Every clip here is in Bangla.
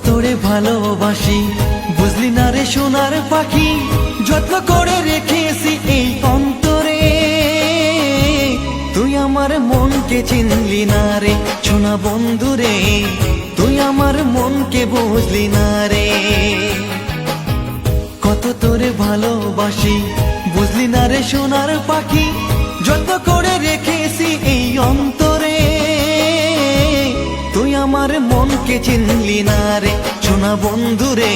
তোরে ভালোবাসি বুঝলি না রে সোনার পাখি, যত্ন করে রেখেছি এই অন্তরে। তুই আমার মনকে চিনলি না রে সোনা বন্ধু রে, তুই আমার মনকে বুঝলি না রে। কত তোরে ভালোবাসি বুঝলি না রে সোনার পাখি, যত্ন করে রেখেছি এই অন্তরে। তুই আমার মনকে চিনলি না রে সোনা বন্ধু রে,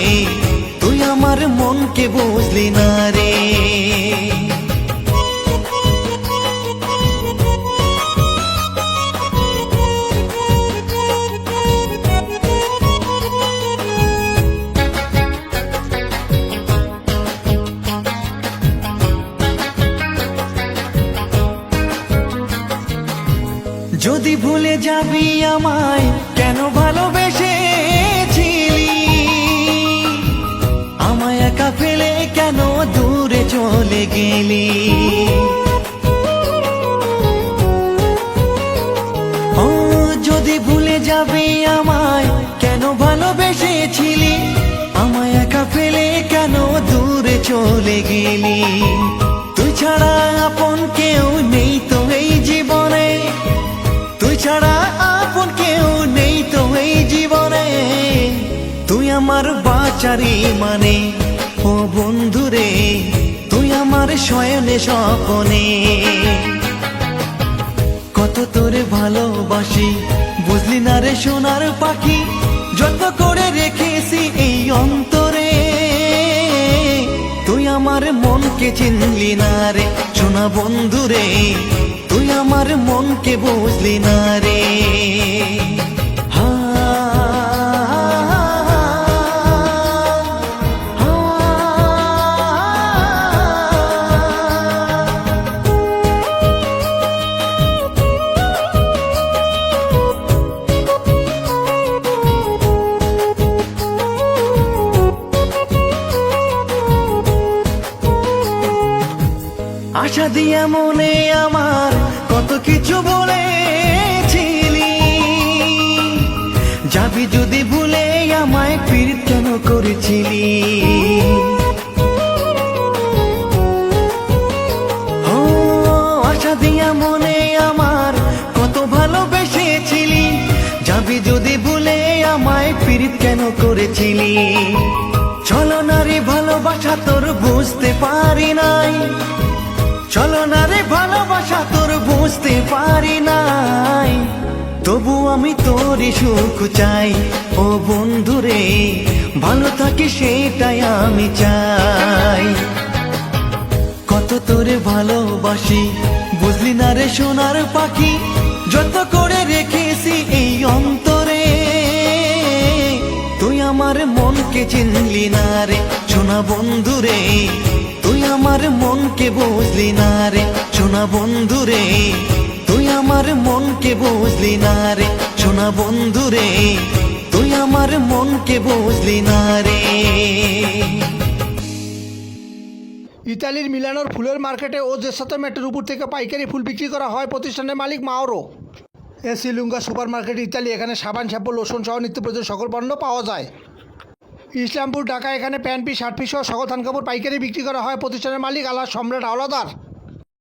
তুই আমার মনকে বুঝলি না রে। যদি ভুলে যাবি আমায় কেন ভালোবেসেছিলি, আমায় একা ফেলে কেন দূরে চলে গেলি। ও যদি ভুলে যাবি আমায় কেন ভালোবেসেছিলি, আমায় একা ফেলে কেন দূরে চলে গেলি। তুই ছাড়া আপন কেউ নেই তো এই জীবনে, তুই ছাড়া আপন কেউ নেই তো এই জীবনে। তুই আমার বাঁচারি মানে ও বন্ধু রে, তুই আমার শয়নে স্বপনে। কত তোরে ভালোবাসি বুঝলি না রে সোনার পাখি, যত্ন করে রেখেছি এই অন্তরে। তুই আমার মনকে চিনলি না রে সোনা বন্ধু রে, তুই আমার মনকে বুঝলি না রে। আশা দিয়া মনে আমার কত কিছু বলেছিলি, যাবি যদি ভুলে আমায় পীড়িত কেন করেছিলি। ও আশা দিয়া মনে আমার কত ভালোবেসেছিলি, যাবি যদি ভুলে আমায় পীড়িত কেন করেছিলি। চলো না রে ভালোবাসা তোর বুঝতে পারি নাই, চলো না রে ভালোবাসা তোর বুঝতে পারি নাই। তবু আমি তোরই সুখ চাই ও বন্ধু রে, ভালো থাকি সেটাই আমি চাই। কত তোরে ভালোবাসি বুঝলি না রে সোনার পাখি, যত করে রেখেছি এই অন্তরে। তুই আমার মনকে চিনলি না রে সোনা বন্ধু রে, তুই আমার মনকে বুঝলি না রে সোনা বন্ধু রে, তুই আমার মনকে বুঝলি না রে সোনা বন্ধু রে, তুই আমার মনকে বুঝলি না রে। ইতালির মিলানোর ফুলের মার্কেটে ও জেসাতো মেটের উপর থেকে পাইকারি ফুল বিক্রি করা হয় প্রতিষ্ঠানের মালিক Mauro. Esselunga super market Italy, এখানে সাবান শ্যাম্পু লোশন সহ নিত্য প্রয়োজনীয় সকল পণ্য পাওয়া যায়। ইসলামপুর ঢাকা, এখানে প্যান্ট পিস শার্ট পিস সহ সকল থান কাপড় পাইকারি বিক্রি করা হয় প্রতিষ্ঠানের মালিক আল্লাহ সম্রাট হাওলাদার।